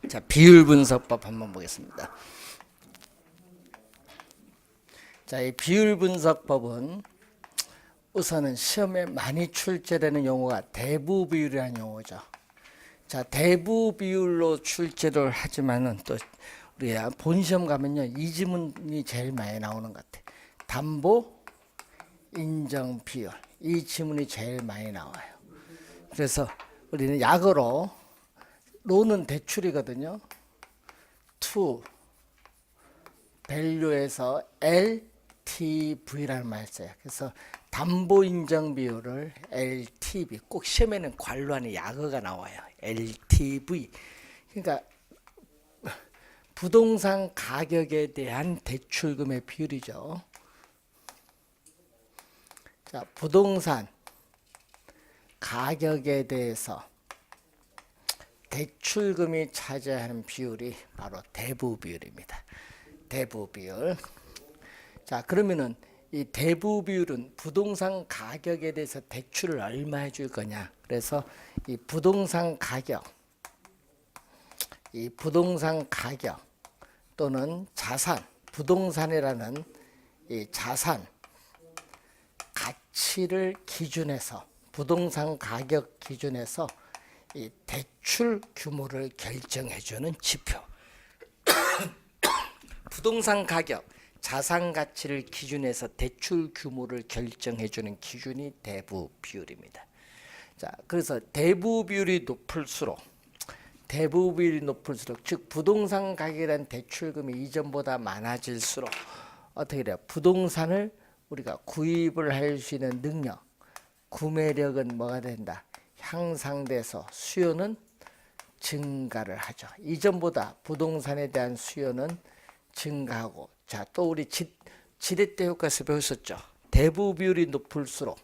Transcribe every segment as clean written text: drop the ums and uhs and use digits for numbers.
자, 비율 분석법 한번 보겠습니다. 자, 이 비율 분석법은 우선은 시험에 많이 출제되는 용어가 대부 비율이라는 용어죠. 자, 대부 비율로 출제를 하지만은 또 우리가 본 시험 가면요, 이 지문이 제일 많이 나오는 것 같아. 담보 인정 비율, 이 지문이 제일 많이 나와요. 그래서 우리는 약으로 로는 대출이거든요. to value에서 LTV라는 말을 써요. 그래서 담보 인정 비율을 LTV, 꼭 시험에는 괄호 안에 약어가 나와요. LTV. 그러니까 부동산 가격에 대한 대출금의 비율이죠. 자, 부동산 가격에 대해서 대출금이 차지하는 비율이 바로 대부 비율입니다. 대부 비율. 자, 그러면은 이 대부 비율은 부동산 가격에 대해서 대출을 얼마 해줄 거냐. 그래서 이 부동산 가격 또는 자산, 부동산이라는 이 자산 가치를 기준해서, 부동산 가격 기준해서 이 대출 규모를 결정해주는 지표. 부동산 가격, 자산 가치를 기준해서 대출 규모를 결정해주는 기준이 대부 비율입니다. 자, 그래서 대부 비율이 높을수록, 즉 부동산 가격에 대한 대출금이 이전보다 많아질수록 어떻게 돼요? 부동산을 우리가 구입을 할 수 있는 능력, 구매력은 뭐가 된다? 향상돼서 수요는 증가를 하죠. 이전보다 부동산에 대한 수요는 증가하고, 자, 또 우리 지렛대 효과에서 배웠었죠. 대부 비율이 높을수록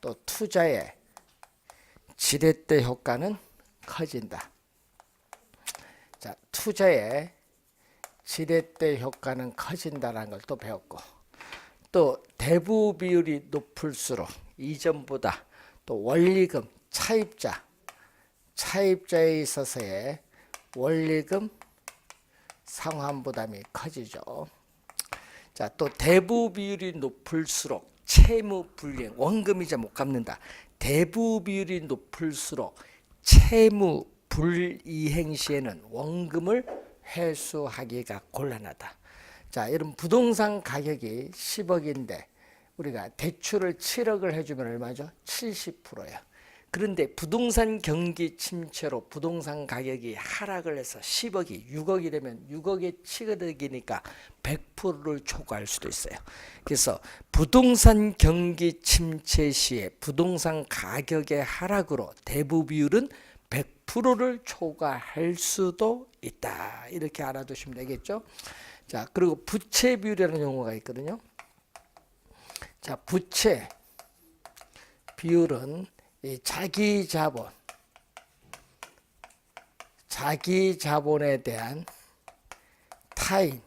또 투자의 지렛대 효과는 커진다. 자, 투자의 지렛대 효과는 커진다라는 걸 또 배웠고, 또 대부 비율이 높을수록 이전보다 또 원리금, 차입자에 있어서의 원리금 상환 부담이 커지죠. 자, 또 대부 비율이 높을수록 채무 불이행, 원금이자 못 갚는다. 대부 비율이 높을수록 채무 불이행 시에는 원금을 회수하기가 곤란하다. 자, 여러분 부동산 가격이 10억인데 우리가 대출을 7억을 해주면 얼마죠? 70%야. 그런데 부동산 경기 침체로 부동산 가격이 하락을 해서 10억이 6억이 되면 6억의 취득이니까 100%를 초과할 수도 있어요. 그래서 부동산 경기 침체 시에 부동산 가격의 하락으로 대부 비율은 100%를 초과할 수도 있다. 이렇게 알아두시면 되겠죠. 자, 그리고 부채 비율이라는 용어가 있거든요. 자, 부채 비율은 이 자기 자본에 대한 타인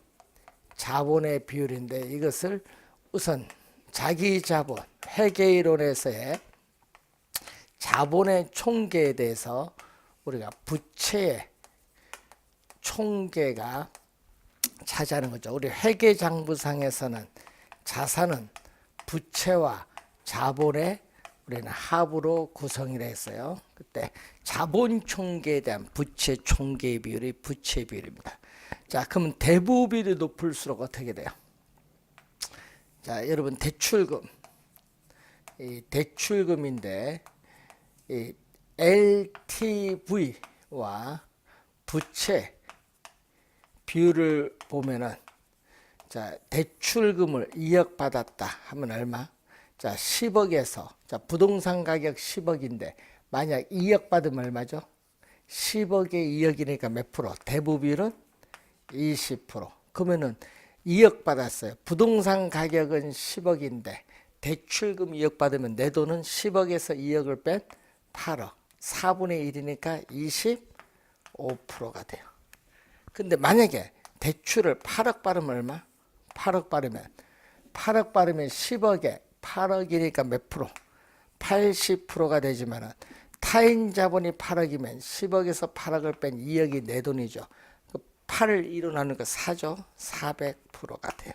자본의 비율인데, 이것을 우선 자기 자본, 회계이론에서의 자본의 총계에 대해서 우리가 부채의 총계가 차지하는 거죠. 우리 회계장부상에서는 자산은 부채와 자본의 우리는 합으로 구성이라 했어요. 그때 자본 총계에 대한 부채 총계 비율이 부채 비율입니다. 자, 그러면 대부 비율이 높을수록 어떻게 돼요? 자, 여러분 대출금, 이 대출금인데 이 LTV와 부채 비율을 보면은, 자, 대출금을 2억 받았다 하면 얼마? 자, 10억에서, 자, 부동산 가격 10억인데 만약 2억 받으면 얼마죠? 10억에 2억이니까 몇 프로? 대부 비율은 20%. 그러면은 2억 받았어요. 부동산 가격은 10억인데 대출금 2억 받으면 내 돈은 10억에서 2억을 뺀 8억. 4분의 1이니까 25%가 돼요. 근데 만약에 대출을 8억 받으면 얼마? 8억 받으면 10억에 8억이니까 몇 프로? 80%가 되지만은 타인 자본이 8억이면 10억에서 8억을 뺀 2억이 내 돈이죠. 8을 1로 나누는 거 4죠. 400%가 돼요.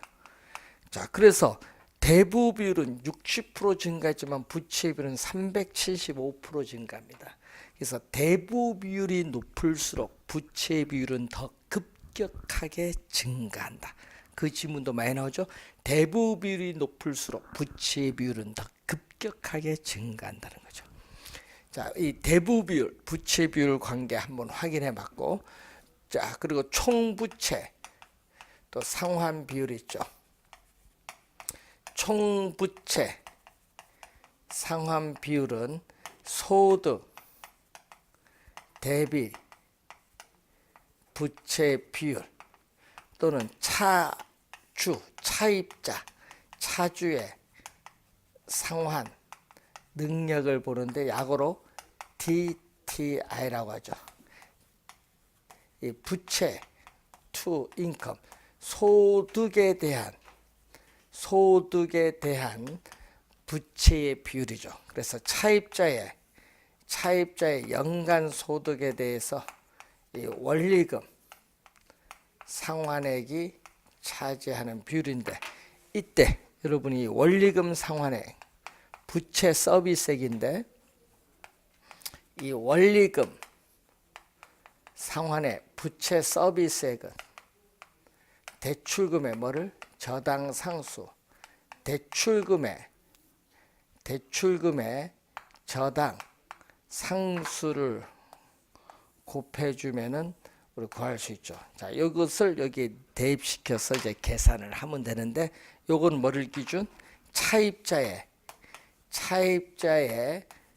자, 그래서 대부 비율은 60% 증가했지만 부채 비율은 375% 증가합니다. 그래서 대부 비율이 높을수록 부채 비율은 더 급격하게 증가한다. 그 지문도 많이 나오죠. 대부 비율이 높을수록 부채 비율은 더 급격하게 증가한다는 거죠. 자, 이 대부 비율, 부채 비율 관계 한번 확인해 봤고, 자, 그리고 총 부채, 또 상환 비율 있죠. 총 부채, 상환 비율은 소득 대비 부채 비율 또는 차주, 차입자, 차주의 상환 능력을 보는데 약어로 DTI라고 하죠. 이 부채 to income, 소득에 대한 부채의 비율이죠. 그래서 차입자의 연간 소득에 대해서 이 원리금 상환액이 차지하는 비율인데, 이때 여러분이 원리금 상환액, 부채 서비스액인데, 이 원리금 상환액, 부채 서비스액은 대출금의 뭐를? 저당 상수, 대출금의 저당 상수를 곱해주면은 우리 구할 수 있죠. 자, 이것을 여기 대입시켜서 이제 계산을 하면 되는데, 요건 뭐를 기준? 차입자의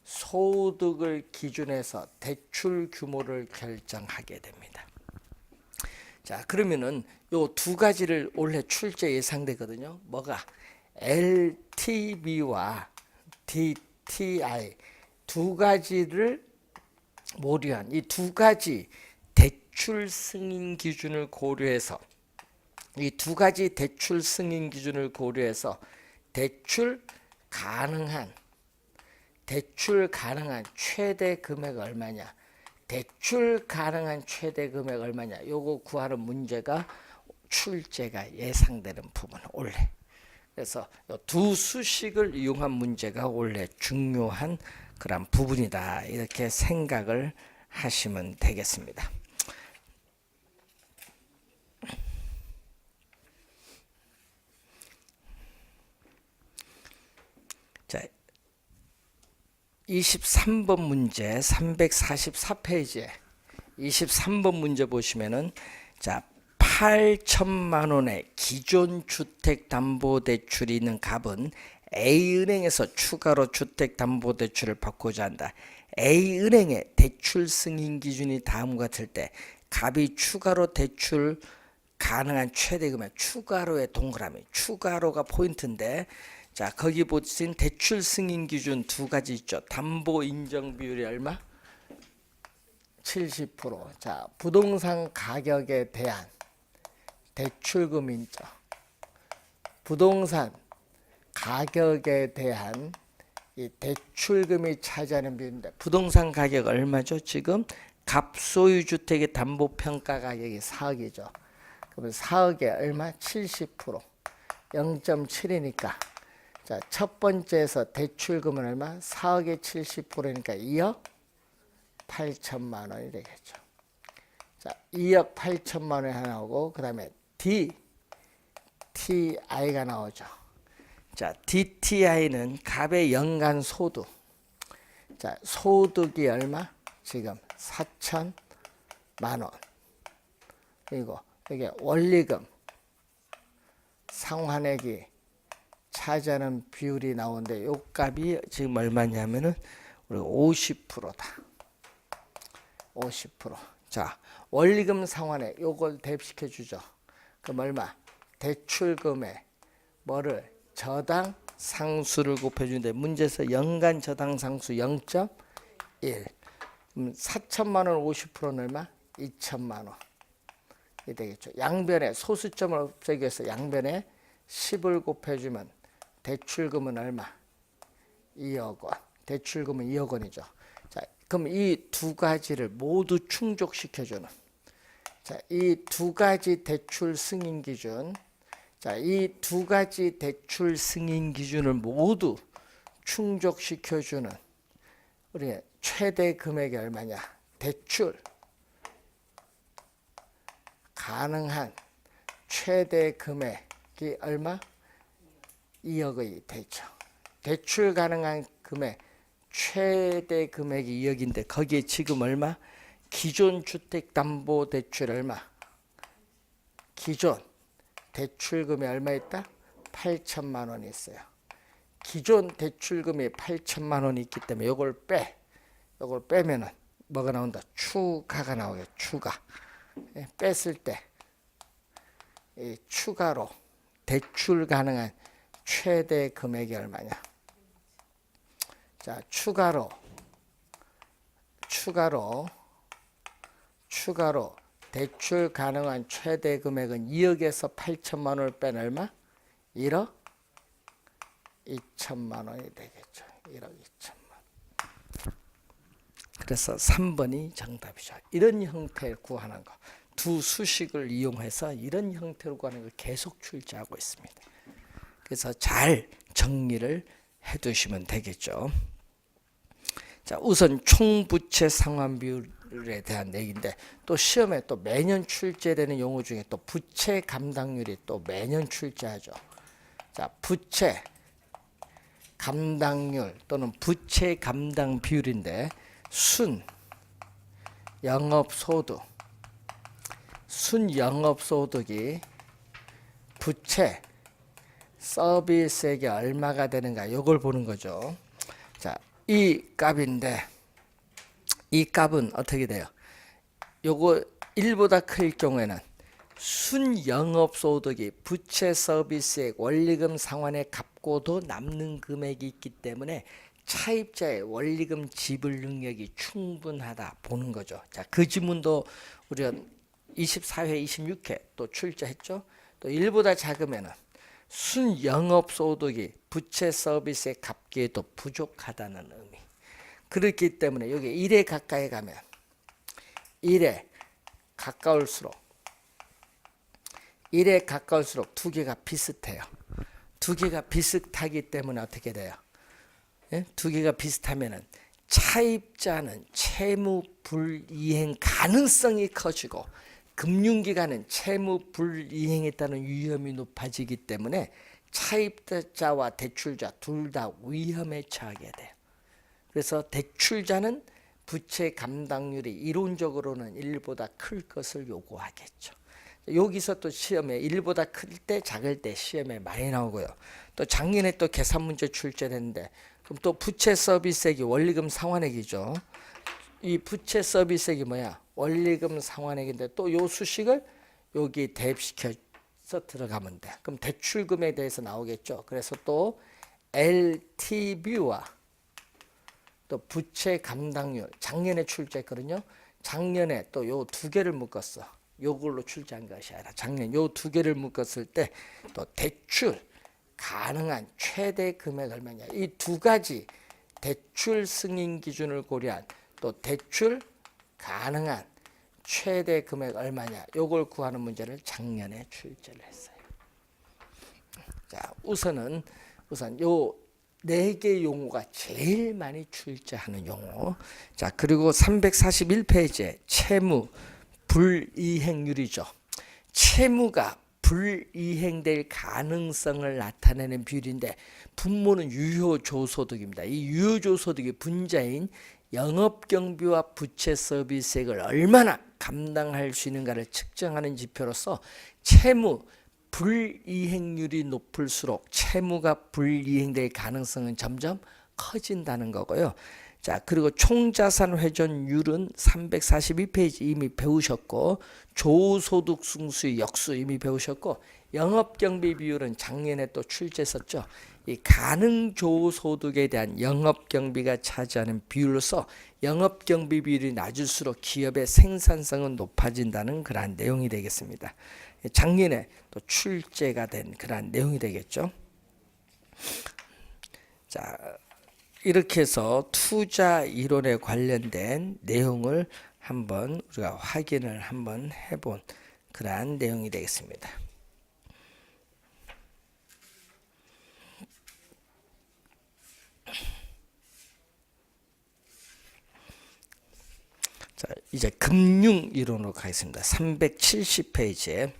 소득을 기준해서 대출 규모를 결정하게 됩니다. 자, 그러면은 요 두 가지를 올해 출제 예상되거든요. 뭐가? LTV와 DTI 두 가지를 모류한 이 두 가지 대출 승인 기준을 고려해서, 대출 가능한 최대 금액 얼마냐? 요거 구하는 문제가 출제가 예상되는 부분 올해. 그래서 두 수식을 이용한 문제가 원래 중요한 그런 부분이다, 이렇게 생각을 하시면 되겠습니다. 자, 23번 문제 344페이지에 23번 문제 보시면은, 자, 8천만 원의 기존 주택담보대출이 있는 갑은 A은행에서 추가로 주택담보대출을 받고자 한다. A은행의 대출 승인 기준이 다음과 같을 때 갑이 추가로 대출 가능한 최대 금액, 추가로의 동그라미, 추가로가 포인트인데, 자, 거기 보신 대출 승인 기준 두 가지 있죠. 담보 인정 비율이 얼마? 70%. 자, 부동산 가격에 대한 대출금 인정, 부동산 가격에 대한 이 대출금이 차지하는 비율인데, 부동산 가격 얼마죠? 지금 갑소유 주택의 담보 평가 가격이 4억이죠. 그러면 4억에 얼마? 70%. 0.7이니까. 자, 첫 번째에서 대출금은 얼마? 4억에 70%니까 2억 8천만 원이 되겠죠. 자, 2억 8천만 원이 하나 오고, 그 다음에 DTI가 나오죠. 자, DTI는 갑의 연간 소득. 자, 소득이 얼마? 지금 4천만 원. 그리고 이게 원리금 상환액이 차지하는 비율이 나오는데, 요 값이 지금 얼마냐면은 우리 50%다. 50%. 자, 원리금 상환액 요걸 대입시켜 주죠. 그럼 얼마? 대출금에 뭐를? 저당 상수를 곱해 주는데, 문제에서 연간 저당 상수 0.1. 그럼 4천만 원 50%는 얼마? 2천만 원. 이 되겠죠. 양변에 소수점을 없애기 위해서 양변에 10을 곱해 주면 대출금은 얼마? 2억 원. 대출금은 2억 원이죠. 자, 그럼 이 두 가지를 모두 충족시켜주는, 자, 이 두 가지 대출 승인 기준, 자, 이 두 가지 대출 승인 기준을 모두 충족시켜주는 우리 최대 금액이 얼마냐? 대출 가능한 최대 금액이 얼마? 2억의 되죠. 대출 가능한 금액 최대 금액이 2억인데 거기에 지금 얼마? 기존 주택담보대출 얼마? 기존 대출금이 얼마 있다? 8천만 원이 있어요. 기존 대출금이 8천만 원이 있기 때문에 이걸 빼면은 뭐가 나온다? 추가가 나오겠죠. 추가. 뺐을 때 이 추가로 대출 가능한 최대 금액이 얼마냐? 자, 추가로 대출 가능한 최대 금액은 2억에서 8천만 원을 뺀 얼마? 1억 2천만 원이 되겠죠. 1억 2천만 원. 그래서 3번이 정답이죠. 이런 형태를 구하는 거. 두 수식을 이용해서 이런 형태로 구하는 걸 계속 출제하고 있습니다. 그래서 잘 정리를 해두시면 되겠죠. 자, 우선 총부채 상환 비율에 대한 얘기인데 또 시험에 또 매년 출제되는 용어 중에 또 부채 감당률이 또 매년 출제하죠. 자, 부채 감당률 또는 부채 감당 비율인데 순 영업소득이 부채 서비스액이 얼마가 되는가 이걸 보는 거죠. 자, 이 값인데 이 값은 어떻게 돼요? 요거 1보다 클 경우에는 순영업소득이 부채 서비스액 원리금 상환에 갚고도 남는 금액이 있기 때문에 차입자의 원리금 지불 능력이 충분하다 보는 거죠. 자, 그 지문도 우리가 24회, 26회 또 출제했죠. 또 1보다 작으면은 순영업소득이 부채 서비스에 갚기에도 부족하다는 의미. 그렇기 때문에 여기 1에 가까이 가면 1에 가까울수록 두 개가 비슷해요. 두 개가 비슷하기 때문에 어떻게 돼요? 예? 두 개가 비슷하면은 차입자는 채무 불이행 가능성이 커지고 금융기관은 채무 불이행에 따른 위험이 높아지기 때문에 차입자와 대출자 둘 다 위험에 처하게 돼요. 그래서 대출자는 부채 감당률이 이론적으로는 1보다 클 것을 요구하겠죠. 여기서 또 시험에 1보다 클 때 작을 때 시험에 많이 나오고요. 또 작년에 또 계산 문제 출제됐는데 그럼 또 부채 서비스액이 원리금 상환액이죠. 이 부채 서비스액이 뭐야? 원리금 상환액인데 또 요 수식을 여기 대입시켜서 들어가면 돼. 그럼 대출금에 대해서 나오겠죠. 그래서 또 LTV와 또 부채 감당률 작년에 출제했거든요. 작년에 또 요 두 개를 묶었어. 요걸로 출제한 것이 아니라 작년 요 두 개를 묶었을 때 또 대출 가능한 최대 금액 얼마냐. 이 두 가지 대출 승인 기준을 고려한 또 대출 가능한 최대 금액 얼마냐. 요걸 구하는 문제를 작년에 출제를 했어요. 자, 우선 요 네 개 용어가 제일 많이 출제하는 용어. 자, 그리고 341페이지에 채무 불이행률이죠. 채무가 불이행될 가능성을 나타내는 비율인데 분모는 유효조소득입니다. 이 유효조소득이 분자인 영업경비와 부채 서비스액을 얼마나 감당할 수 있는가를 측정하는 지표로서 채무 불이행률이 높을수록 채무가 불이행될 가능성은 점점 커진다는 거고요. 자, 그리고 총자산 회전율은 342페이지 이미 배우셨고 조소득 승수의 역수 이미 배우셨고 영업경비 비율은 작년에 또 출제했었죠. 이 가능조소득에 대한 영업경비가 차지하는 비율로서 영업경비 비율이 낮을수록 기업의 생산성은 높아진다는 그러한 내용이 되겠습니다. 작년에 또 출제가 된 그러한 내용이 되겠죠. 자, 이렇게 해서 투자 이론에 관련된 내용을 한번 우리가 확인을 한번 해본 그러한 내용이 되겠습니다. 자, 이제 금융 이론으로 가겠습니다. 370페이지에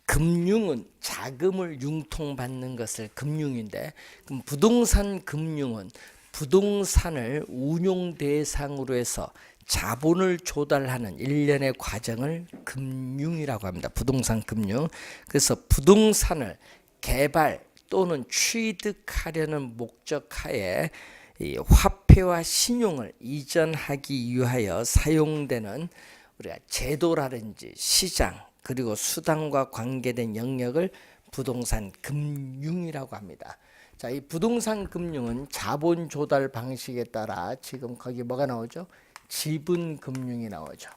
금융은 자금을 융통받는 것을 금융인데, 그럼 부동산 금융은 부동산을 운용 대상으로 해서 자본을 조달하는 일련의 과정을 금융이라고 합니다. 부동산 금융. 그래서 부동산을 개발 또는 취득하려는 목적하에 이 화폐와 신용을 이전하기 위하여 사용되는 우리가 제도라든지 시장 그리고 수단과 관계된 영역을 부동산 금융이라고 합니다. 자, 이 부동산 금융은 자본 조달 방식에 따라 지금 거기 뭐가 나오죠? 지분 금융이 나오죠.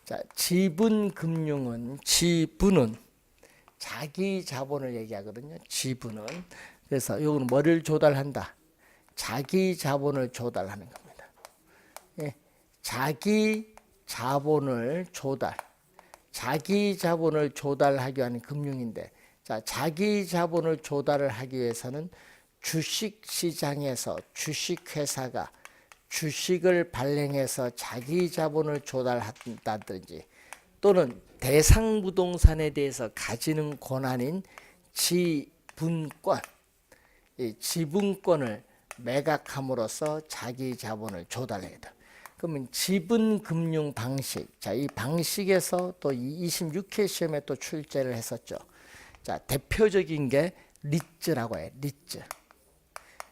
자, 지분 금융은 지분은 자기 자본을 얘기하거든요. 지분은. 그래서 이거는 뭐를 조달한다? 자기 자본을 조달하는 겁니다. 예, 자기 자본을 조달하기 위한 금융인데, 자, 자기 자본을 조달을 하기 위해서는 주식 시장에서 주식회사가 주식을 발행해서 자기 자본을 조달한다든지, 또는 대상 부동산에 대해서 가지는 권한인 지분권, 이 지분권을 매각함으로써 자기 자본을 조달해야 돼. 그러면 지분 금융 방식. 자, 이 방식에서 또 26회 시험에 또 출제를 했었죠. 자, 대표적인 게 리츠라고 해요. 리츠.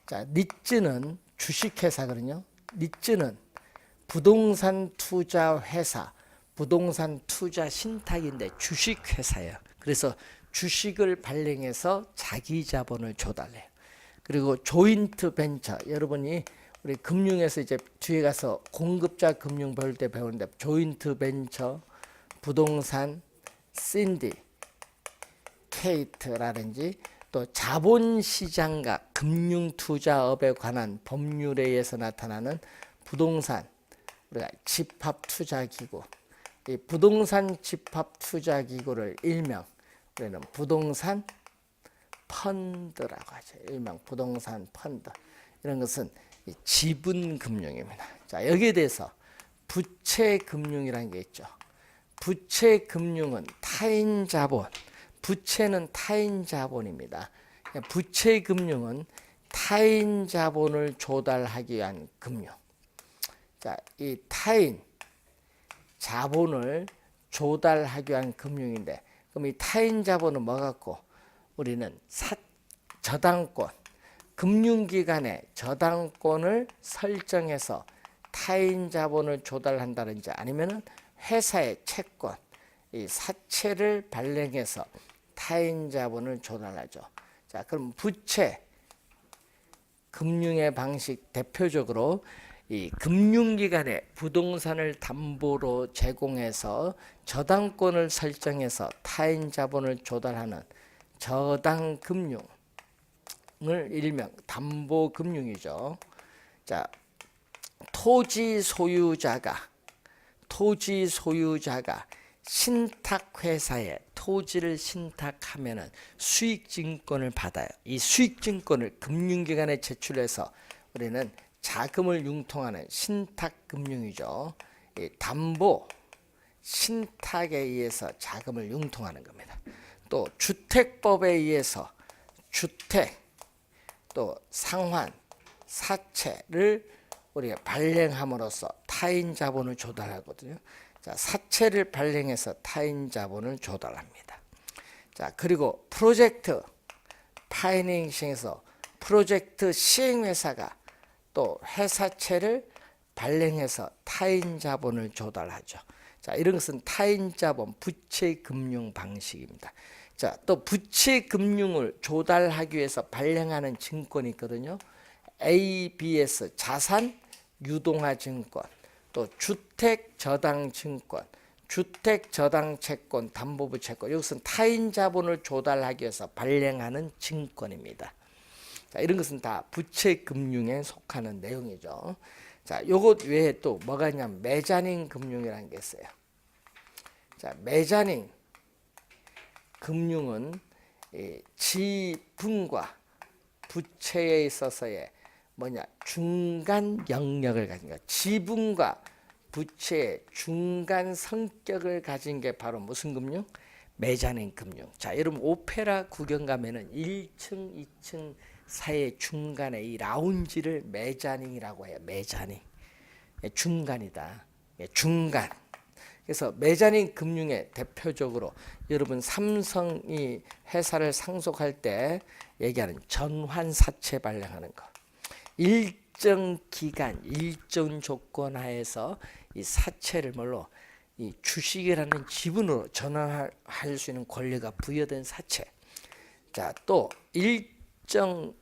자, 리츠는 주식회사거든요. 리츠는 부동산 투자 회사, 부동산 투자 신탁인데 주식회사예요. 그래서 주식을 발행해서 자기 자본을 조달해요. 그리고 조인트 벤처, 여러분이 우리 금융에서 이제 뒤에 가서 공급자 금융 배울 때 배우는데, 조인트 벤처, 부동산, 신디케이트라든지 또 자본시장과 금융투자업에 관한 법률에 의해서 나타나는 부동산, 우리가 집합투자기구, 이 부동산 집합투자기구를 일명 우리는 부동산 펀드라고 하죠. 일명 부동산 펀드. 이런 것은 지분금융입니다. 자, 여기에 대해서 부채금융이라는 게 있죠. 부채금융은 타인 자본, 부채는 타인 자본입니다. 부채금융은 타인 자본을 조달하기 위한 금융. 자, 이 타인 자본을 조달하기 위한 금융인데, 그럼 이 타인 자본은 뭐 갖고? 우리는 저당권, 금융기관의 저당권을 설정해서 타인 자본을 조달한다든지, 아니면은 회사의 채권, 이 사채를 발행해서 타인 자본을 조달하죠. 자, 그럼 부채 금융의 방식 대표적으로 이 금융기관의 부동산을 담보로 제공해서 저당권을 설정해서 타인 자본을 조달하는 저당금융을 일명 담보금융이죠. 자, 토지 소유자가 신탁회사에 토지를 신탁하면은 수익증권을 받아요. 이 수익증권을 금융기관에 제출해서 우리는 자금을 융통하는 신탁금융이죠. 이 담보 신탁에 의해서 자금을 융통하는 겁니다. 또 주택법에 의해서 주택, 또 상환, 사채를 우리가 발행함으로써 타인 자본을 조달하거든요. 자, 사채를 발행해서 타인 자본을 조달합니다. 자, 그리고 프로젝트 파이낸싱에서 프로젝트 시행회사가 또 회사채를 발행해서 타인 자본을 조달하죠. 자, 이런 것은 타인 자본, 부채 금융 방식입니다. 자, 또 부채 금융을 조달하기 위해서 발행하는 증권이 있거든요. ABS 자산 유동화 증권, 또 주택 저당 증권, 주택 저당 채권, 담보부 채권. 이것은 타인 자본을 조달하기 위해서 발행하는 증권입니다. 자, 이런 것은 다 부채 금융에 속하는 내용이죠. 자, 요것 외에 또 뭐가 있냐면 메자닌 금융이라는 게 있어요. 자, 메자닌 금융은 지분과 부채에 있어서의 중간 영역을 가진 것, 지분과 부채의 중간 성격을 가진 게 바로 무슨 금융? 메자닌 금융. 자, 여러분 오페라 구경 가면은 1층, 2층 사이의 중간에 이 라운지를 메자닌이라고 해요. 메자닌. 중간이다. 중간. 그래서 메자닌 금융의 대표적으로 여러분 삼성이 회사를 상속할 때 얘기하는 전환사채 발행하는 거. 일정 기간, 일정 조건 하에서 이 사채를 뭘로 이 주식이라는 지분으로 전환할 수 있는 권리가 부여된 사채. 자, 또 일정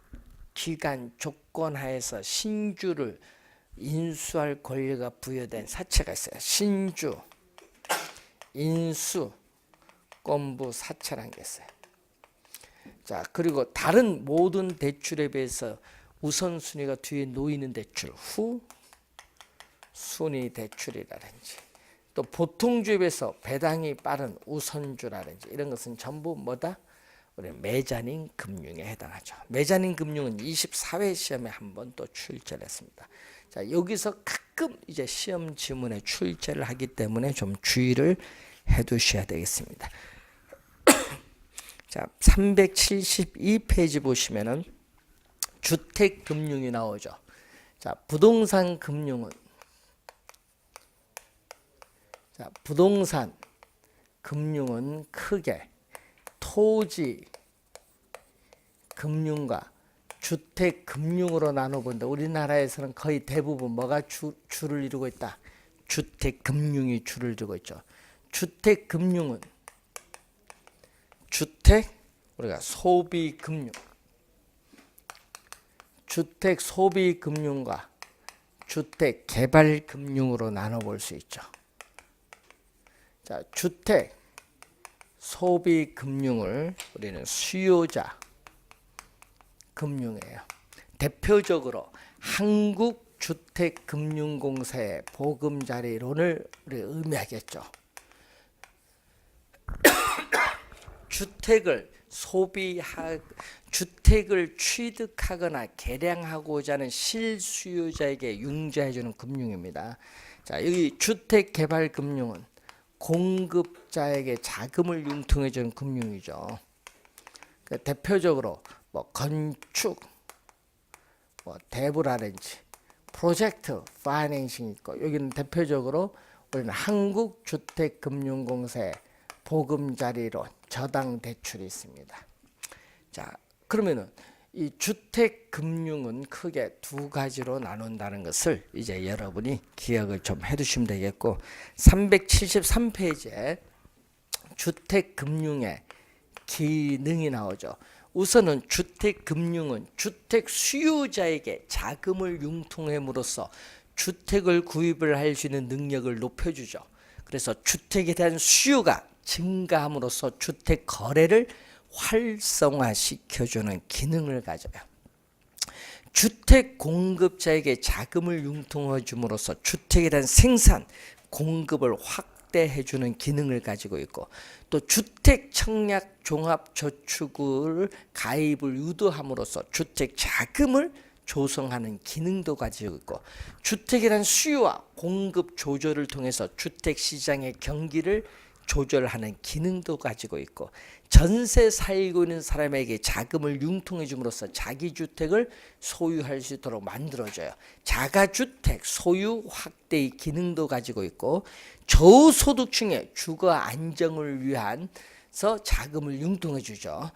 기간 조건 하에서 신주를 인수할 권리가 부여된 사채가 있어요. 신주, 인수, 건부 사채라는 게 있어요. 자, 그리고 다른 모든 대출에 비해서 우선순위가 뒤에 놓이는 대출, 후 순위 대출이라든지 또 보통주에 비해서 배당이 빠른 우선주라든지 이런 것은 전부 뭐다? 우리 메자닌 금융에 해당하죠. 메자닌 금융은 24회 시험에 한번 또 출제를 했습니다. 자, 여기서 가끔 이제 시험 지문에 출제를 하기 때문에 좀 주의를 해 두셔야 되겠습니다. 자, 372페이지 보시면은 주택 금융이 나오죠. 자, 부동산 금융은 부동산 금융은 크게 토지 금융과 주택 금융으로 나눠본다. 우리나라에서는 거의 대부분 뭐가 주를 이루고 있다? 주택 금융이 주를 이루고 있죠. 주택 금융은 우리가 소비 금융, 주택 소비 금융과 주택 개발 금융으로 나눠볼 수 있죠. 자, 주택 소비 금융을 우리는 수요자 금융이에요. 대표적으로 한국주택금융공사의 보금자리론을 우리 의미하겠죠. 주택을 취득하거나 개량하고자 하는 실수요자에게 융자해주는 금융입니다. 자, 여기 주택개발금융은 공급자에게 자금을 융통해주는 금융이죠. 대표적으로 건축, 대부라든지 프로젝트 파이낸싱이 있고, 여기는 대표적으로 우리는 한국주택금융공사의 보금자리론, 저당 대출이 있습니다. 자, 그러면은 이 주택금융은 크게 두 가지로 나눈다는 것을 이제 여러분이 기억을 좀 해두시면 되겠고, 373페이지에 주택금융의 기능이 나오죠. 우선은 주택금융은 주택 수요자에게 자금을 융통함으로써 주택을 구입을 할 수 있는 능력을 높여주죠. 그래서 주택에 대한 수요가 증가함으로써 주택 거래를 활성화시켜주는 기능을 가져요. 주택 공급자에게 자금을 융통해 줌으로써 주택에 대한 생산, 공급을 확대해주는 기능을 가지고 있고, 또 주택 청약 종합저축을 가입을 유도함으로써 주택 자금을 조성하는 기능도 가지고 있고, 주택에 대한 수요와 공급 조절을 통해서 주택 시장의 경기를 조절하는 기능도 가지고 있고, 전세 살고 있는 사람에게 자금을 융통해 줌으로써 자기 주택을 소유할 수 있도록 만들어줘요. 자가주택 소유 확대의 기능도 가지고 있고, 저소득층의 주거 안정을 위해서 자금을 융통해 주죠.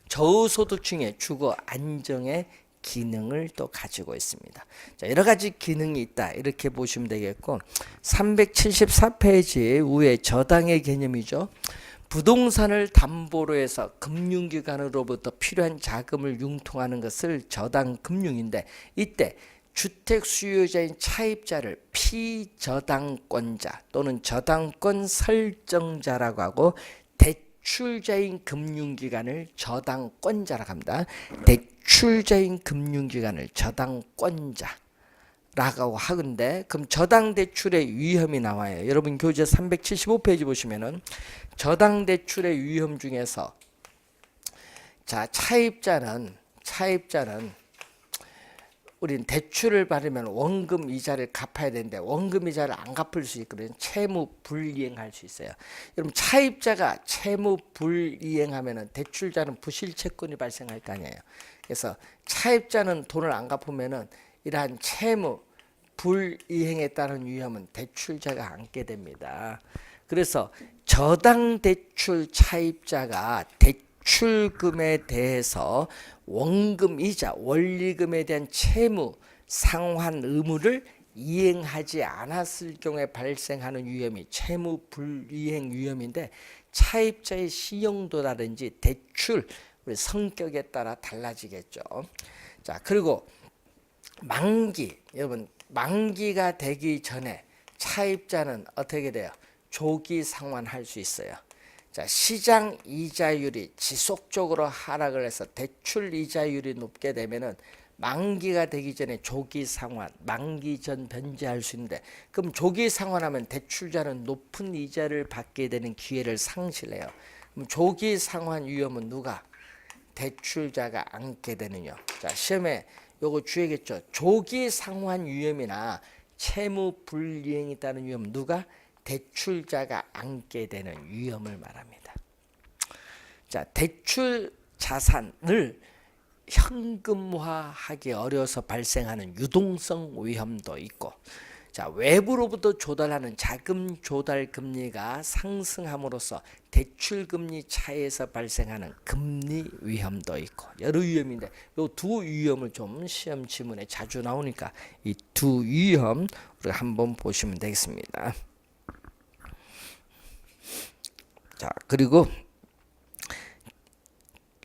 저소득층의 주거 안정의 기능을 또 가지고 있습니다. 자, 여러 가지 기능이 있다, 이렇게 보시면 되겠고, 374페이지 위에 저당의 개념이죠. 부동산을 담보로 해서 금융기관으로부터 필요한 자금을 융통하는 것을 저당금융인데, 이때 주택 수요자인 차입자를 피저당권자 또는 저당권 설정자라고 하고, 대출자인 금융기관을 저당권자라고 합니다. 대출자인 금융기관을 저당권자라고 하건데, 그럼 저당대출의 위험이 나와요. 여러분 교재 375페이지 보시면은 저당대출의 위험 중에서, 자, 차입자는 우린 대출을 받으면 원금 이자를 갚아야 되는데 원금 이자를 안 갚을 수 있거든요. 채무 불이행할 수 있어요. 여러분 차입자가 채무 불이행하면은 대출자는 부실채권이 발생할 거 아니에요. 그래서 차입자는 돈을 안 갚으면은 이러한 채무 불이행에 따른 위험은 대출자가 안게 됩니다. 그래서 저당 대출 차입자가 대출금에 대해서 원금 이자, 원리금에 대한 채무 상환 의무를 이행하지 않았을 경우에 발생하는 위험이 채무 불이행 위험인데, 차입자의 신용도라든지 대출 우리 성격에 따라 달라지겠죠. 자, 그리고 만기, 여러분 만기가 되기 전에 차입자는 어떻게 돼요? 조기 상환할 수 있어요. 자, 시장 이자율이 지속적으로 하락을 해서 대출 이자율이 높게 되면은 만기가 되기 전에 조기 상환, 만기 전 변제할 수 있는데, 그럼 조기 상환하면 대출자는 높은 이자를 받게 되는 기회를 상실해요. 그럼 조기 상환 위험은 누가? 대출자가 안게 되느냐. 자, 시험에 요거 주의겠죠. 조기 상환 위험이나 채무 불이행이 따른 위험 누가? 대출자가 안게 되는 위험을 말합니다. 자, 대출 자산을 현금화하기 어려워서 발생하는 유동성 위험도 있고, 자, 외부로부터 조달하는 자금 조달 금리가 상승함으로써 대출 금리 차이에서 발생하는 금리 위험도 있고 여러 위험인데, 이 두 위험을 좀 시험 지문에 자주 나오니까 이 두 위험 우리가 한번 보시면 되겠습니다. 자, 그리고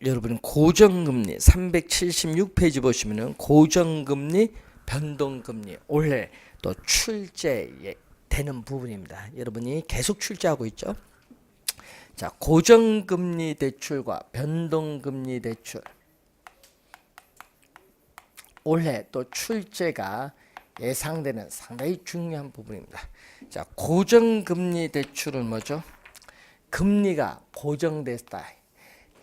여러분 고정금리 376페이지 보시면은 고정금리, 변동금리 올해 또 출제되는 부분입니다. 여러분이 계속 출제하고 있죠. 자, 고정금리 대출과 변동금리 대출 올해 또 출제가 예상되는 상당히 중요한 부분입니다. 자, 고정금리 대출은 뭐죠? 금리가 고정됐다.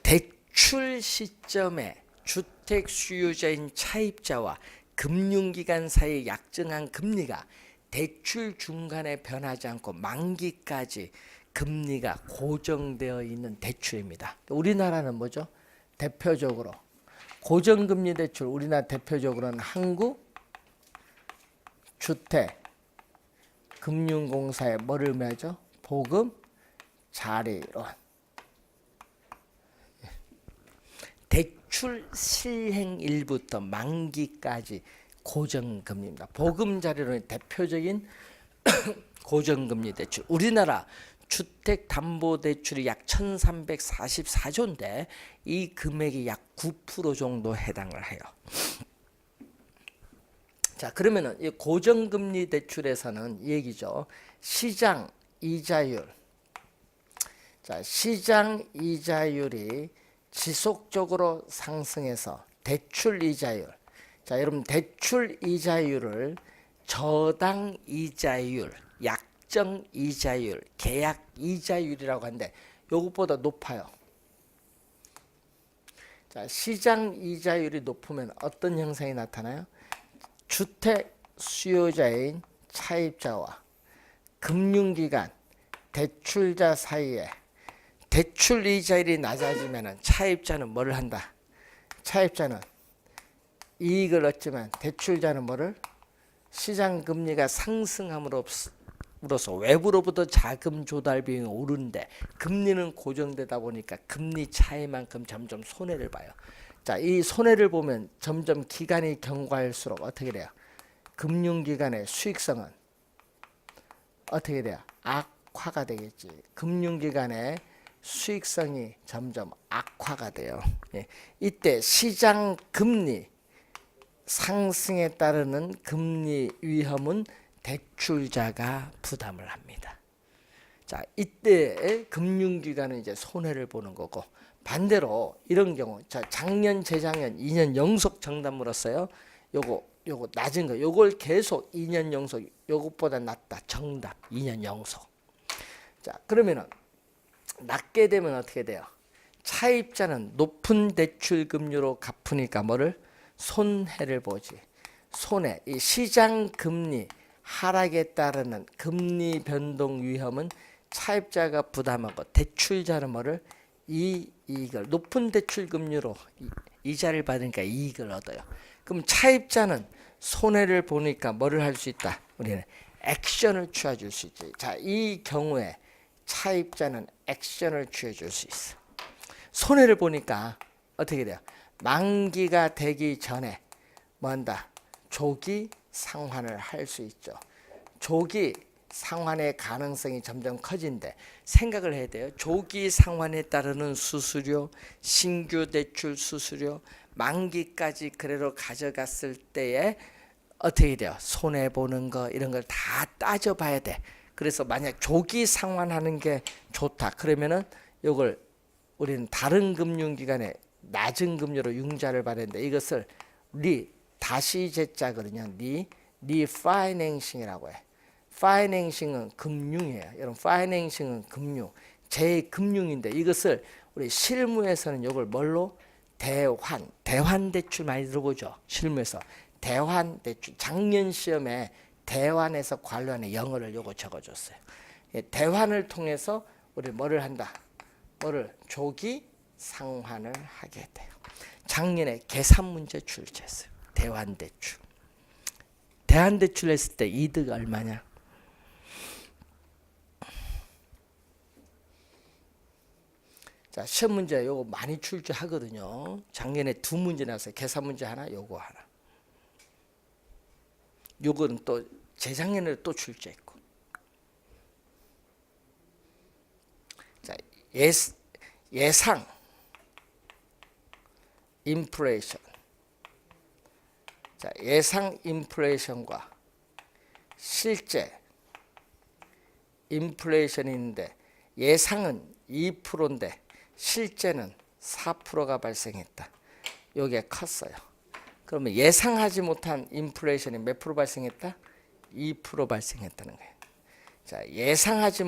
대출 시점에 주택 수요자인 차입자와 금융기관 사이의 약정한 금리가 대출 중간에 변하지 않고 만기까지 금리가 고정되어 있는 대출입니다. 우리나라는 뭐죠? 대표적으로 고정금리 대출, 우리나라 대표적으로는 한국주택금융공사에 뭐를 매죠? 보금 자리론. 대출 실행일부터 만기까지 고정금리입니다. 보금자리론의 대표적인 고정금리 대출. 우리나라 주택담보대출이 약 1344조인데 이 금액이 약 9% 정도 해당을 해요. 자, 그러면은 이 고정금리 대출에서는 이 얘기죠. 시장 이자율. 자, 시장 이자율이 지속적으로 상승해서 대출 이자율. 자, 여러분 대출 이자율을 저당 이자율, 약정 이자율, 계약 이자율이라고 하는데 이것보다 높아요. 자, 시장 이자율이 높으면 어떤 현상이 나타나요? 주택 수요자인 차입자와 금융기관, 대출자 사이에 대출 이자율이 낮아지면 차입자는 뭐를 한다? 차입자는 이익을 얻지만 대출자는 뭐를? 시장 금리가 상승함으로써 외부로부터 자금 조달 비용이 오르는데 금리는 고정되다 보니까 금리 차이만큼 점점 손해를 봐요. 자, 이 손해를 보면 점점 기간이 경과할수록 어떻게 돼요? 금융기관의 수익성은 어떻게 돼요? 악화가 되겠지. 금융기관의 수익성이 점점 악화가 돼요. 예. 이때 시장 금리 상승에 따르는 금리 위험은 대출자가 부담을 합니다. 자, 이때 금융기관은 이제 손해를 보는 거고, 반대로 이런 경우, 자, 작년, 재작년 2년 연속 정답 물었어요. 요거 낮은 거, 요걸 계속 2년 연속, 요것보다 낮다. 정답 2년 연속. 자, 그러면은 낮게 되면 어떻게 돼요? 차입자는 높은 대출 금리로 갚으니까 뭐를? 손해를 보지. 손해. 이 시장 금리 하락에 따르는 금리 변동 위험은 차입자가 부담하고, 대출자는 뭐를? 이익을, 높은 대출 금리로 이자를 받으니까 이익을 얻어요. 그럼 차입자는 손해를 보니까 뭐를 할 수 있다? 우리는 액션을 취해줄 수 있지. 자, 이 경우에 차입자는 액션을 취해줄 수 있어. 손해를 보니까 어떻게 돼요? 만기가 되기 전에 뭐 한다? 조기 상환을 할 수 있죠. 조기 상환의 가능성이 점점 커진데 생각을 해야 돼요. 조기 상환에 따르는 수수료, 신규 대출 수수료, 만기까지 그대로 가져갔을 때에 어떻게 돼요? 손해 보는 거 이런 걸 다 따져봐야 돼. 그래서 만약 조기 상환하는 게 좋다. 그러면은 이걸 우리는 다른 금융기관에 낮은 금리로 융자를 받았는데, 이것을 다시 제자거든요. 리파이낸싱이라고 해. 파이낸싱은 금융이에요. 여러분, 파이낸싱은 금융, 재금융인데 이것을 우리 실무에서는 이걸 뭘로? 대환 대출 많이 들어보죠. 실무에서 대환 대출. 작년 시험에 대환에서 관련한 영어를 요거 적어줬어요. 대환을 통해서 우리 뭐를 한다? 뭐를? 조기 상환을 하게 돼요. 작년에 계산 문제 출제했어요. 대환 대출. 대환 대출 했을 때 이득 얼마냐? 자, 시험 문제 요거 많이 출제하거든요. 작년에 2문제 나왔어요. 계산 문제 하나, 요거 하나. 요거는 또 재작년에 또 출제했고. 자, 예상 인플레이션. 자, 예상 인플레이션과 실제 인플레이션이 있는데, 예상은 2%인데 실제는 4%가 발생했다. 요게 컸어요. 그러면 예상하지 못한 인플레이션이 몇 프로 발생했다? 2% 발생했다는 거예요. 자, 예상하지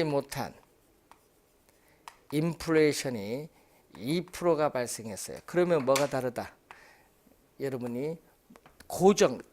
못한 인플레이션이 2%가 발생했어요. 그러면 뭐가 다르다? 여러분이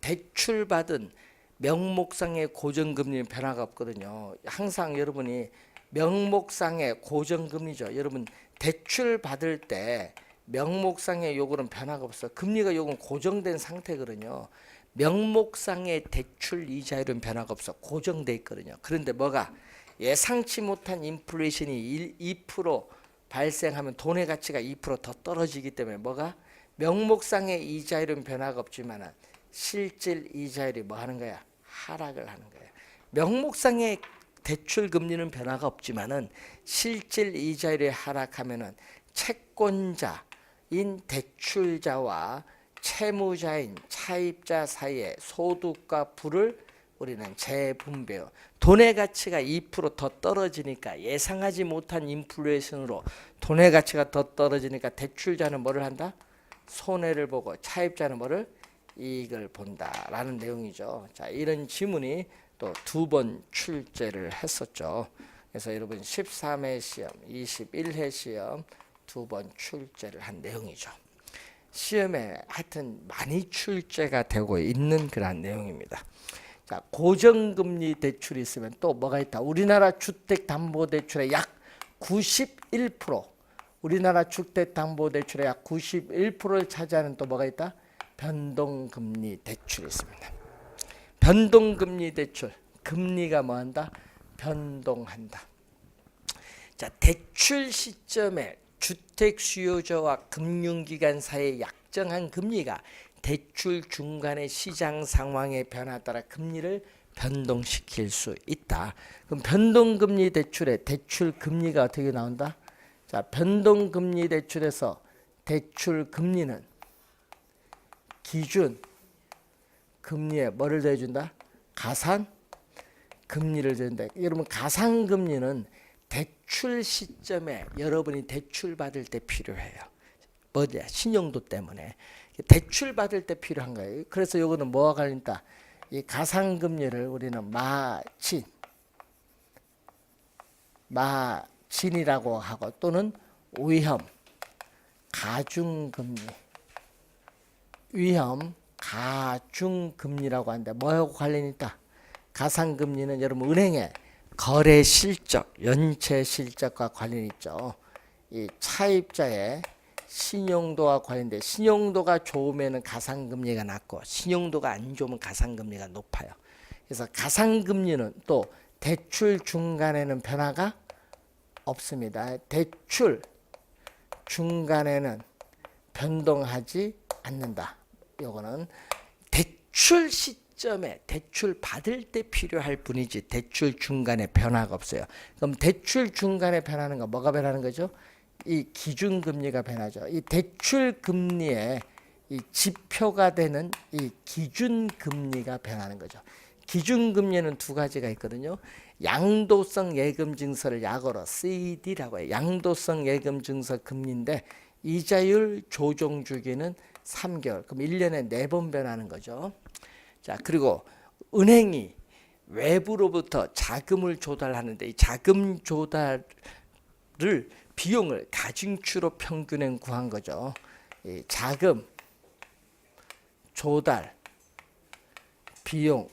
대출받은 명목상의 고정금리는 변화가 없거든요. 항상 여러분이 명목상의 고정금리죠. 여러분 대출 받을 때 명목상의 요구는 변화가 없어. 금리가 요금 고정된 상태거든요. 명목상의 대출 이자율은 변화가 없어. 고정돼 있거든요. 그런데 뭐가? 예상치 못한 인플레이션이 2% 발생하면 돈의 가치가 2% 더 떨어지기 때문에 뭐가? 명목상의 이자율은 변화가 없지만 실질 이자율이 뭐 하는 거야? 하락을 하는 거예요. 명목상의 대출 금리는 변화가 없지만은 실질 이자율이 하락하면은 채권자인 대출자와 채무자인 차입자 사이의 소득과 부를 우리는 재분배요. 돈의 가치가 2% 더 떨어지니까, 예상하지 못한 인플레이션으로 돈의 가치가 더 떨어지니까 대출자는 뭐를 한다? 손해를 보고 차입자는 뭐를? 이익을 본다라는 내용이죠. 자, 이런 지문이 또 2번 출제를 했었죠. 그래서 여러분 13회 시험, 21회 시험 2번 출제를 한 내용이죠. 시험에 하여튼 많이 출제가 되고 있는 그런 내용입니다. 자, 고정금리 대출이 있으면 또 뭐가 있다? 우리나라 주택담보대출의 약 91%, 우리나라 주택담보대출의 약 91%를 차지하는 또 뭐가 있다? 변동금리 대출이 있습니다. 변동금리 대출, 금리가 뭐한다? 변동한다. 자, 대출 시점에 주택 수요자와 금융기관 사이의 약정한 금리가 대출 중간의 시장 상황의 변화에 따라 금리를 변동시킬 수 있다. 그럼 변동금리 대출의 대출 금리가 어떻게 나온다? 자, 변동금리 대출에서 대출 금리는 기준 금리에 뭐를 더해준다? 가산 금리를 주는데 여러분 가상금리는 대출 시점에 여러분이 대출 받을 때 필요해요. 뭐냐? 신용도 때문에 대출 받을 때 필요한 거예요. 그래서 요거는 뭐와 관련있다? 이 가상금리를 우리는 마진이라고 하고 또는 위험 가중금리 위험 가중금리라고 하는데 뭐하고 관련이 있다? 가상금리는 여러분 은행의 거래 실적, 연체 실적과 관련이 있죠. 이 차입자의 신용도와 관련돼 신용도가 좋으면 가상금리가 낮고 신용도가 안 좋으면 가상금리가 높아요. 그래서 가상금리는 또 대출 중간에는 변화가 없습니다. 대출 중간에는 변동하지 않는다. 요거는 대출 시점에 대출 받을 때 필요할 뿐이지 대출 중간에 변화가 없어요. 그럼 대출 중간에 변하는 거 뭐가 변하는 거죠? 이 기준금리가 변하죠. 이 대출금리의 이 지표가 되는 이 기준금리가 변하는 거죠. 기준금리는 두 가지가 있거든요. 양도성 예금증서를 약어로 CD라고 해요. 양도성 예금증서 금리인데 이자율 조정 주기는 3개월. 그럼 1년에 4번 변하는 거죠. 자, 그리고 은행이 외부로부터 자금을 조달하는데 이 자금 조달을 비용을 가중치로 평균행 구한 거죠. 이 자금 조달 비용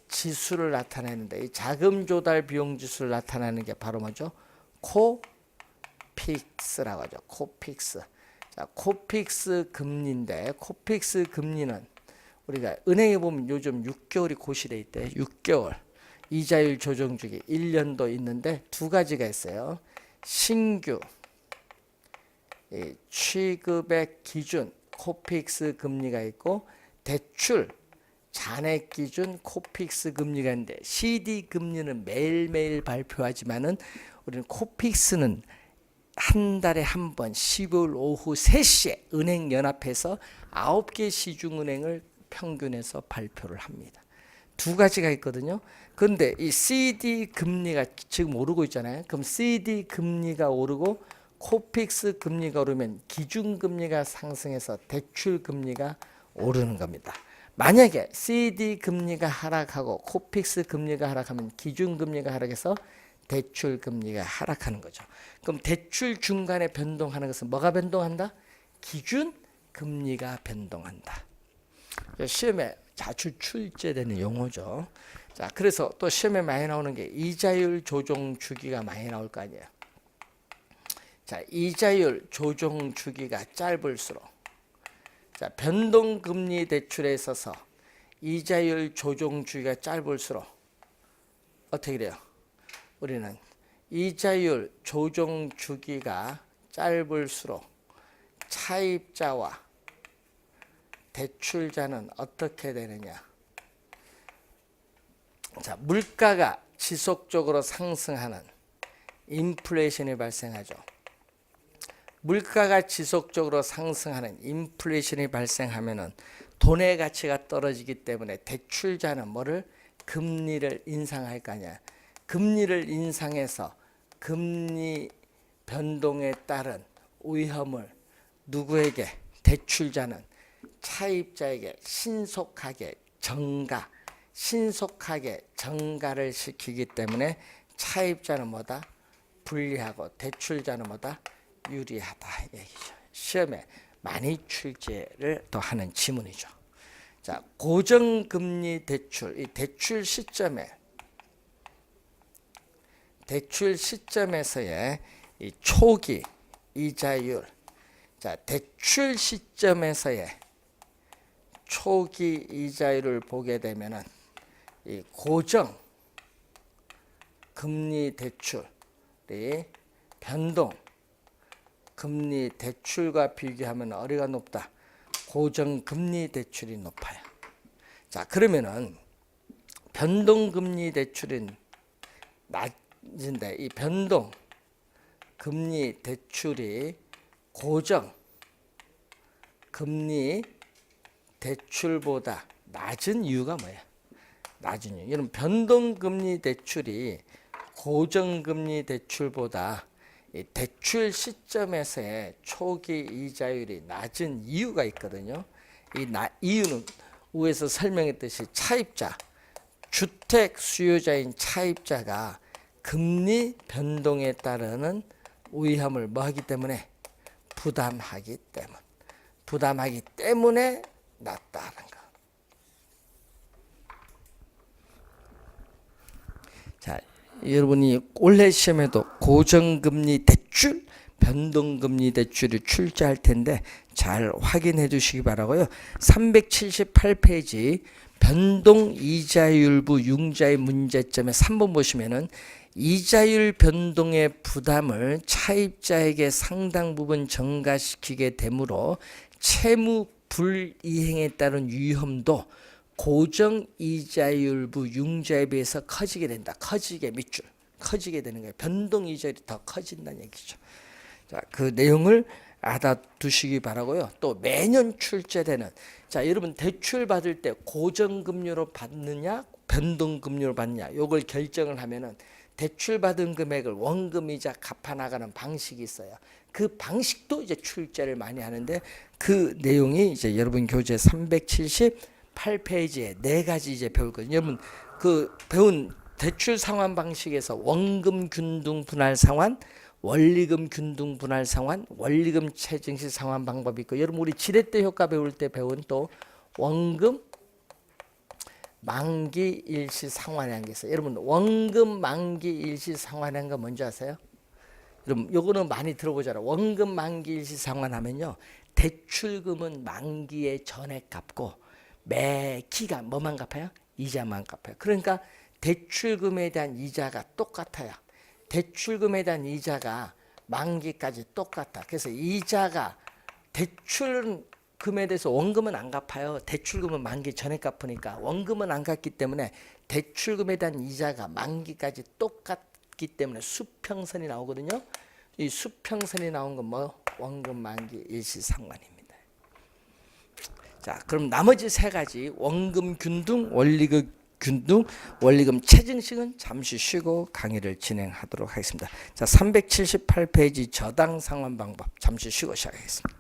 지수를 나타내는데 이 자금 조달 비용 지수를 나타내는 게 바로 뭐죠? 코픽스라고 하죠. 코픽스. 자, 코픽스 금리인데 코픽스 금리는 우리가 은행에 보면 요즘 6개월이 고시돼 있대. 6개월. 이자율 조정 주기 1년도 있는데 두 가지가 있어요. 신규 취급의 기준 코픽스 금리가 있고 대출 잔액 기준 코픽스 금리가 있는데 CD 금리는 매일매일 발표하지만은 우리는 코픽스는 한 달에 한 번 12월 오후 3시에 은행연합해서 9개 시중은행을 평균해서 발표를 합니다. 두 가지가 있거든요. 그런데 이 CD 금리가 지금 오르고 있잖아요. 그럼 CD 금리가 오르고 코픽스 금리가 오르면 기준금리가 상승해서 대출 금리가 오르는 겁니다. 만약에 CD 금리가 하락하고 코픽스 금리가 하락하면 기준금리가 하락해서 대출 금리가 하락하는 거죠. 그럼 대출 중간에 변동하는 것은 뭐가 변동한다? 기준 금리가 변동한다. 시험에 자주 출제되는 용어죠. 자, 그래서 또 시험에 많이 나오는 게 이자율 조정 주기가 많이 나올 거 아니에요. 자, 이자율 조정 주기가 짧을수록 자, 변동금리 대출에 있어서 이자율 조정 주기가 짧을수록 어떻게 돼요? 우리는 이자율 조정 주기가 짧을수록 차입자와 대출자는 어떻게 되느냐? 자, 물가가 지속적으로 상승하는 인플레이션이 발생하죠. 물가가 지속적으로 상승하는 인플레이션이 발생하면은 돈의 가치가 떨어지기 때문에 대출자는 뭐를 금리를 인상할 거 아니야. 금리를 인상해서 금리 변동에 따른 위험을 누구에게? 대출자는 차입자에게 신속하게 정가를 시키기 때문에 차입자는 뭐다? 불리하고 대출자는 뭐다? 유리하다 얘기죠. 시험에 많이 출제를 또 하는 지문이죠. 자, 고정금리 대출, 이 대출 시점에서의 이 초기 이자율, 자, 대출 시점에서의 초기 이자율을 보게 되면은 이 고정 금리 대출이 변동 금리 대출과 비교하면 어디가 높다? 고정 금리 대출이 높아요. 자, 그러면은 변동 금리 대출은 낮은데 이 변동 금리 대출이 고정 금리 대출보다 낮은 이유가 뭐야? 낮은 이유. 이런 변동금리 대출이 고정금리 대출보다 이 대출 시점에서의 초기 이자율이 낮은 이유가 있거든요. 이유는 위에서 설명했듯이 차입자, 주택 수요자인 차입자가 금리 변동에 따르는 위험을 뭐하기 때문에 부담하기 때문에 낮다는 거. 자, 여러분이 올해 시험에도 고정금리 대출, 변동금리 대출을 출제할 텐데 잘 확인해 주시기 바라고요. 378페이지 변동이자율부 융자의 문제점에 3번 보시면은 이자율 변동의 부담을 차입자에게 상당 부분 전가시키게 되므로 채무 불이행에 따른 위험도 고정이자율부 융자에 비해서 커지게 된다. 커지게 되는 거예요. 변동이자율이 더 커진다는 얘기죠. 자, 그 내용을 알아두시기 바라고요. 또 매년 출제되는, 자, 여러분 대출 받을 때 고정금리로 받느냐 변동금리로 받느냐 요걸 결정을 하면은 대출 받은 금액을 원금이자 갚아 나가는 방식이 있어요. 그 방식도 이제 출제를 많이 하는데 그 내용이 이제 여러분 교재 378페이지에 네 가지 이제 배울 거예요. 여러분 그 배운 대출 상환 방식에서 원금 균등 분할 상환, 원리금 균등 분할 상환, 원리금 체증시 상환 방법이 있고, 여러분 우리 지렛대 효과 배울 때 배운 또 원금 만기 일시 상환이라는 게 있어요. 여러분 원금 만기 일시 상환이라는 거 뭔지 아세요? 여러분 요거는 많이 들어보잖아요. 원금 만기 일시 상환하면요, 대출금은 만기에 전액 갚고 매 기간 뭐만 갚아요? 이자만 갚아요. 그러니까 대출금에 대한 이자가 똑같아요. 대출금에 대한 이자가 만기까지 똑같다. 그래서 이자가 대출금에 대해서 원금은 안 갚아요. 대출금은 만기 전에 갚으니까 원금은 안 갚기 때문에 대출금에 대한 이자가 만기까지 똑같기 때문에 수평선이 나오거든요. 이 수평선이 나온 건 뭐? 원금 만기 일시 상환입니다. 자, 그럼 나머지 세 가지 원금 균등, 원리금 균등, 원리금 체증식은 잠시 쉬고 강의를 진행하도록 하겠습니다. 자, 378페이지 저당 상환 방법 잠시 쉬고 시작하겠습니다.